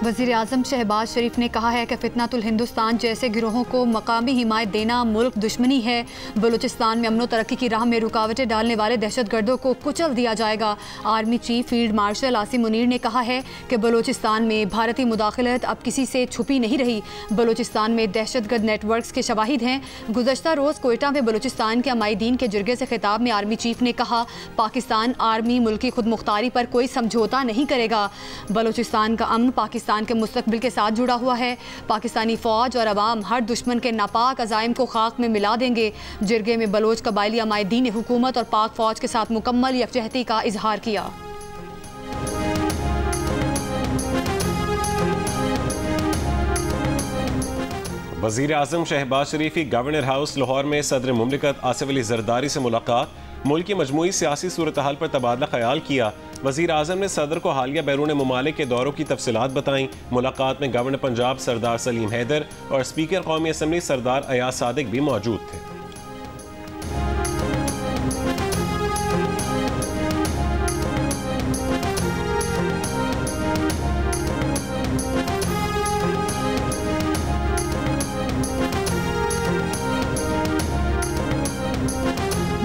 वज़ीर-ए-आज़म शहबाज शरीफ ने कहा है कि फितनातुल हिंदुस्तान जैसे गिरोहों को मकामी हिमायत देना मुल्क दुश्मनी है। बलूचिस्तान में अमन तरक्की की राह में रुकावटें डालने वाले दहशतगर्दों को कुचल दिया जाएगा। Army chief field marshal Asim Munir ने कहा है कि बलूचिस्तान में भारतीय मुदाखलत अब किसी से छुपी नहीं रही। बलूचिस्तान में दहशतगर्द नेटवर्क्स के शवाहिद हैं। गुज़श्ता रोज़ कोयटा में बलूचिस्तान के अमायदीन के जिरगे से खिताब में आर्मी चीफ ने कहा, पाकिस्तान आर्मी मुल्की खुद मुख्तारी पर कोई समझौता नहीं करेगा। बलूचिस्तान का अमन पाकिस्तान के मुस्तकबिल के साथ जुड़ा हुआ है। पाकिस्तानी फौज और अवाम हर दुश्मन के नापाक अज़ाइम को खाक में मिला देंगे। जिरगे में बलोच कबायली अमायदीन ने हुकूमत और पाक फौज के साथ मुकम्मल यकजहती का इजहार किया। वज़ीर-ए-आज़म शहबाज शरीफ की गवर्नर हाउस लाहौर में सदर मुमलिकत आसिफ अली ज़रदारी से मुलाकात, मुल्क की मजमूई सियासी सूरत हाल पर तबादला ख्याल किया। वज़ीर-ए-आज़म ने सदर को हालिया बैरून ममालिक के दौरों की तफसीलात बताईं। मुलाकात में गवर्नर पंजाब सरदार सलीम हैदर और स्पीकर कौमी असम्बली सरदार अयाज सादिक भी मौजूद थे।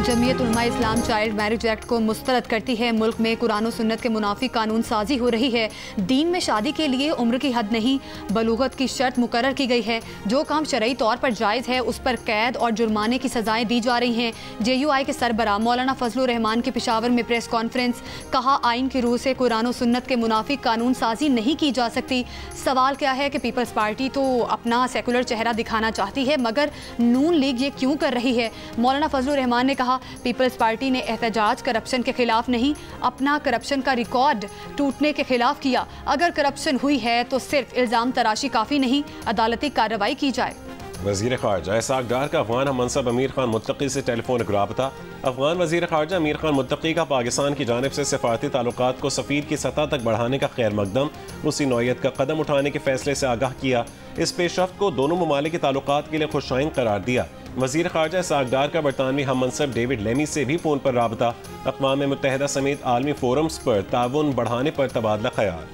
जमीयत उलमा इस्लाम चाइल्ड मैरिज एक्ट को मुस्तरद करती है। मुल्क में कुरान और सुन्नत के मुनाफिक कानून साजी हो रही है। दीन में शादी के लिए उम्र की हद नहीं, बलूगत की शर्त मुकर्रर की गई है। जो काम शरई तौर पर जायज़ है उस पर कैद और जुर्माने की सजाएं दी जा रही हैं। JUI के सरबराह मौलाना फजलुर रहमान की पेशावर में प्रेस कॉन्फ्रेंस, कहा आइन की रूह से कुरान और सुन्नत के मुनाफिक कानून साजी नहीं की जा सकती। सवाल क्या है कि पीपल्स पार्टी तो अपना सेकुलर चेहरा दिखाना चाहती है, मगर नून लीग ये क्यों कर रही है? मौलाना फजलुर रहमान ने कहा, पीपल्स पार्टी ने एहतजाज करप्शन के खिलाफ नहीं, अपना करप्शन का रिकॉर्ड टूटने के खिलाफ किया। अगर करप्शन हुई है तो सिर्फ इल्ज़ाम तराशी काफ़ी नहीं, अदालती कार्रवाई की जाए। वज़ीर ख़ारजा इसहाक़ डार का अफ़गान हममनसब अमीर खान मुत्तकी से टेलीफोनिक राबता। अफ़गान वज़ीर ख़ारजा अमीर खान मुत्तकी का पाकिस्तान की जानिब से सफ़ारती ताल्लुकात को सफ़ीर की सतह तक बढ़ाने का खैर मकदम उसी नौयत का कदम उठाने के फैसले से आगाह किया। इस पेशरफ्त को दोनों ममालिक के ताल्लुकात के लिए खुशाइन करार दिया। वज़ीर ख़ारजा इसहाक़ डार का बरतानवी हममनसब डेविड लेमी से भी फ़ोन पर राबता। अक़वाम मुत्तहिदा समेत आलमी फोरम्स पर ताउन बढ़ाने पर तबादला ख्याल।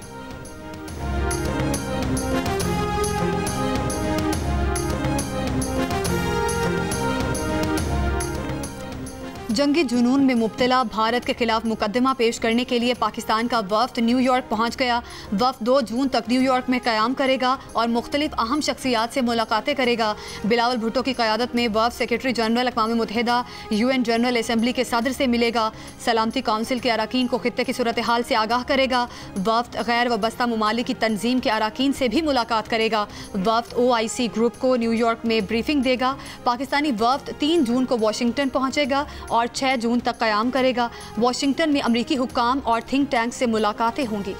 जंगी जुनून में मुब्तला भारत के खिलाफ मुकदमा पेश करने के लिए पाकिस्तान का वफ्द न्यूयॉर्क पहुंच गया। वफ्द 2 जून तक न्यूयॉर्क में क़याम करेगा और मुख्तलिफ अहम शख्सियात से मुलाकातें करेगा। बिलावल भुट्टो की क़यादत में वफ्द सेक्रेटरी जनरल अक़वाम मुत्तहिदा UN जनरल असम्बली के सदर से मिलेगा। सलामती काउंसिल के अरकान को खित्ते की सूरत हाल से आगाह करेगा। वफ्द गैर वबस्ता ममालिक की तंजीम के अरकान से भी मुलाकात करेगा। वफ्द OIC ग्रुप को न्यूयॉर्क में ब्रीफिंग देगा। पाकिस्तानी वफ्द 3 जून को वाशिंगटन पहुँचेगा और 6 जून तक क़याम करेगा। वाशिंगटन में अमरीकी हुक्काम और थिंक टैंक से मुलाकातें होंगी।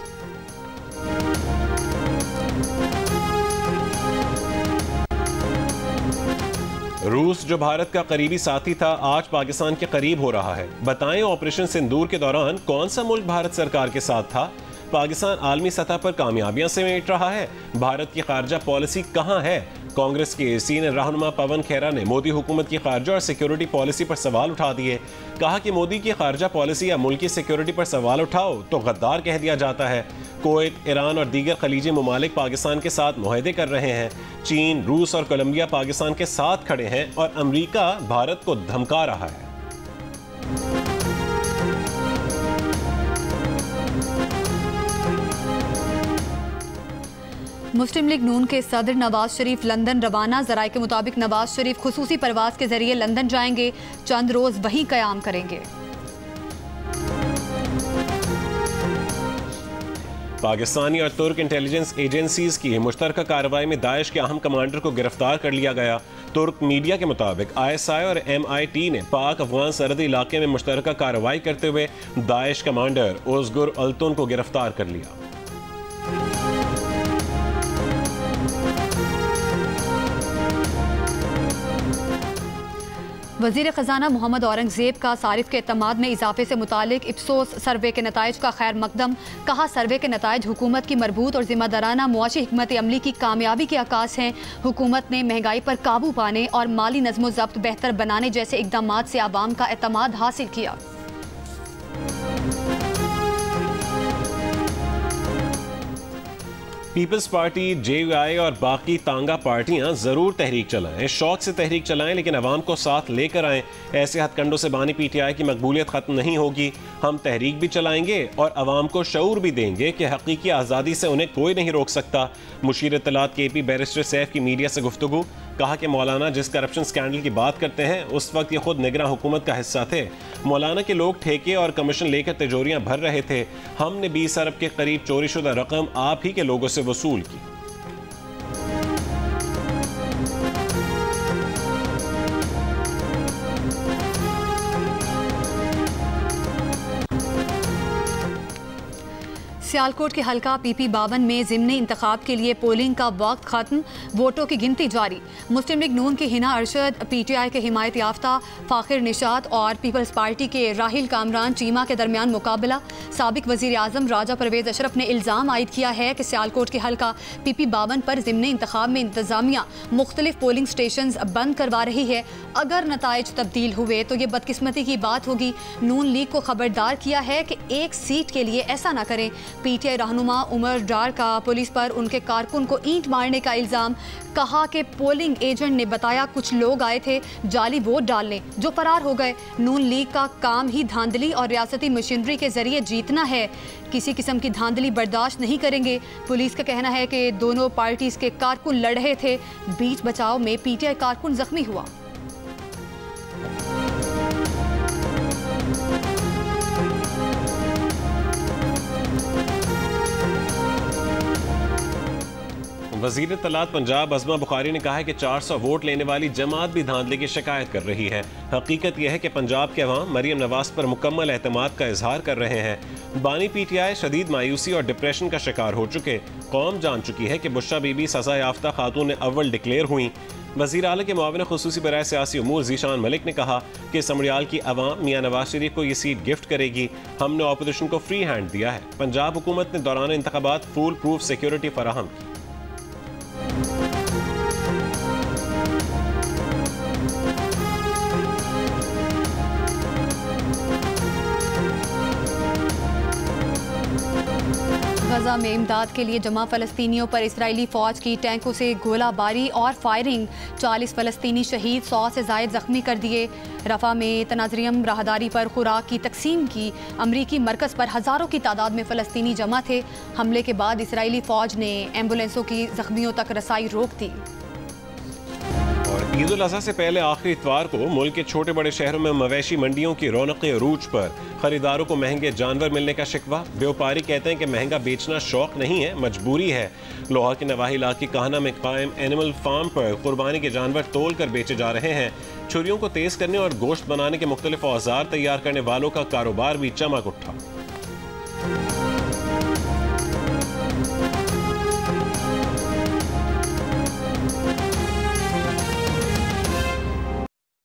रूस जो भारत का करीबी साथी था, आज पाकिस्तान के करीब हो रहा है। बताएं, ऑपरेशन सिंदूर के दौरान कौन सा मुल्क भारत सरकार के साथ था? पाकिस्तान आलमी सतह पर कामयाबियां समेट रहा है। भारत की खारजा पॉलिसी कहां है? कांग्रेस के सीनियर रहनुमा पवन खेरा ने मोदी हुकूमत की खारजा और सिक्योरिटी पॉलिसी पर सवाल उठा दिए। कहा कि मोदी की खारजा पॉलिसी या मुल्क की सिक्योरिटी पर सवाल उठाओ तो गद्दार कह दिया जाता है। कुवैत, ईरान और दीगर खलीजी ममालिक पाकिस्तान के साथ मुआहदे कर रहे हैं। चीन, रूस और कोलंबिया पाकिस्तान के साथ खड़े हैं और अमरीका भारत को धमका रहा है। मुस्लिम लीग नून के सदर नवाज शरीफ लंदन रवाना। ज़राए के मुताबिक नवाज शरीफ खुसूसी परवाज के जरिए लंदन जाएंगे, चंद रोज वहीं क़याम करेंगे। पाकिस्तानी और तुर्क इंटेलिजेंस एजेंसीज की मुश्तरका कार्रवाई में दाइश के अहम कमांडर को गिरफ्तार कर लिया गया। तुर्क मीडिया के मुताबिक ISI और MIT ने पाक अफगान सरहदी इलाके में मुश्तरका कार्रवाई करते हुए दाइश कमांडर ओज़गुर अल्तुन को गिरफ्तार कर लिया। वज़ीर ख़जाना मोहम्मद औरंगज़ेब का सारिफ के एतमाद में इजाफे से मुतालिक इप्सोस सर्वे के नताइज का खैर मकदम। कहा, सर्वे के नताइज हुकूमत की मरबूत और ज़िम्मेदाराना मुआशी हिकमत अमली की कामयाबी के अक्कास हैं। हुकूमत ने महंगाई पर काबू पाने और माली नज़्म ज़ब्त बेहतर बनाने जैसे इक़दामात से आवाम का एतमाद हासिल किया। पीपल्स पार्टी, JUI और बाकी तांगा पार्टियां जरूर तहरीक चलाएं, शौक से तहरीक चलाएं, लेकिन अवाम को साथ लेकर आएं। ऐसे हथकंडों से बानी PTI की मकबूलियत खत्म नहीं होगी। हम तहरीक भी चलाएंगे और अवाम को शऊर भी देंगे कि हकीकी आज़ादी से उन्हें कोई नहीं रोक सकता। मुशीर इत्तलात KP बैरिस्टर सैफ की मीडिया से गुफ्तगू, कहा कि मौलाना जिस करप्शन स्कैंडल की बात करते हैं उस वक्त ये खुद निगरान हुकूमत का हिस्सा थे। मौलाना के लोग ठेके और कमीशन लेकर तिजोरियां भर रहे थे। हमने 20 अरब के करीब चोरीशुदा रकम आप ही के लोगों से वसूल की। सियालकोट के हल्का PP 52 में ज़िमनी इंतखाब के लिए पोलिंग का वक्त खत्म, वोटों की गिनती जारी। मुस्लिम लीग नून के हिना अरशद, PTI के हिमायत याफ्ता फ़ाखिर निशात और पीपल्स पार्टी के राहिल कामरान चीमा के दरमियान मुकाबला। साबिक वज़ीर आज़म राजा परवेज़ अशरफ ने इल्ज़ाम आयद किया है कि सियालकोट के हल्का PP 52 पर ज़िमनी इंतखाब में इंतज़ामिया मुख्तलिफ पोलिंग स्टेशन बंद करवा रही है। अगर नताइज तब्दील हुए तो ये बदकिस्मती की बात होगी। नून लीग को खबरदार किया है कि एक सीट के लिए ऐसा ना करें। PTI रहनुमा उमर डार का पुलिस पर उनके कारकुन को ईंट मारने का इल्ज़ाम, कहा कि पोलिंग एजेंट ने बताया कुछ लोग आए थे जाली वोट डालने जो फरार हो गए। नून लीग का काम ही धांधली और रियासती मशीनरी के जरिए जीतना है, किसी किस्म की धांधली बर्दाश्त नहीं करेंगे। पुलिस का कहना है कि दोनों पार्टीज के कारकुन लड़ रहे थे, बीच बचाव में PTI कारकुन जख्मी हुआ। वज़ीर इत्तलात पंजाब अज़मा बुखारी ने कहा है कि 400 वोट लेने वाली जमात भी धांधली की शिकायत कर रही है। हकीकत यह है कि पंजाब के अवाम मरियम नवाज पर मुकम्मल एतमाद का इजहार कर रहे हैं। बानी PTI शदीद मायूसी और डिप्रेशन का शिकार हो चुके। कौम जान चुकी है कि बुशरा बीबी सज़ा याफ्ता खातून अव्वल डिक्लेयर हुई। वज़ीर आला के मुआविन खुसूसी बराए सियासी उमूर ज़ीशान मलिक ने कहा कि समरियाल की अवाम मियां नवाज शरीफ को ये सीट गिफ्ट करेगी। हमने अपोजिशन को फ्री हैंड दिया है। पंजाब हुकूमत ने दौरान इंतखाबात फूल प्रूफ सिक्योरिटी फराहम की। गजा में इमदाद के लिए जमा फ़लस्तीनियों पर इसराइली फ़ौज की टैंकों से गोलाबारी और फायरिंग, 40 फ़लस्तीनी शहीद, 100 से ज़ायद ज़ख्मी कर दिए। रफ़ा में तनाज़रियम राहदारी पर खुराक की तकसीम की। अमरीकी मरकज़ पर हज़ारों की तादाद में फ़लस्तीनी जमा थे। हमले के बाद इसराइली फ़ौज ने एम्बुलेंसों की ज़ख्मियों तक रसाई रोक दी। ईद उल अज़हा से पहले आखिरी इतवार को मुल्क के छोटे बड़े शहरों में मवेशी मंडियों की रौनक अरूज पर। खरीदारों को महंगे जानवर मिलने का शिकवा। व्यापारी कहते हैं कि महंगा बेचना शौक नहीं है, मजबूरी है। लोहा के नवाही इलाके काहना में कायम एनिमल फार्म पर कुर्बानी के जानवर तोल कर बेचे जा रहे हैं। छुरियों को तेज करने और गोश्त बनाने के मुख्तलिफ औजार तैयार करने वालों का कारोबार भी चमक उठा।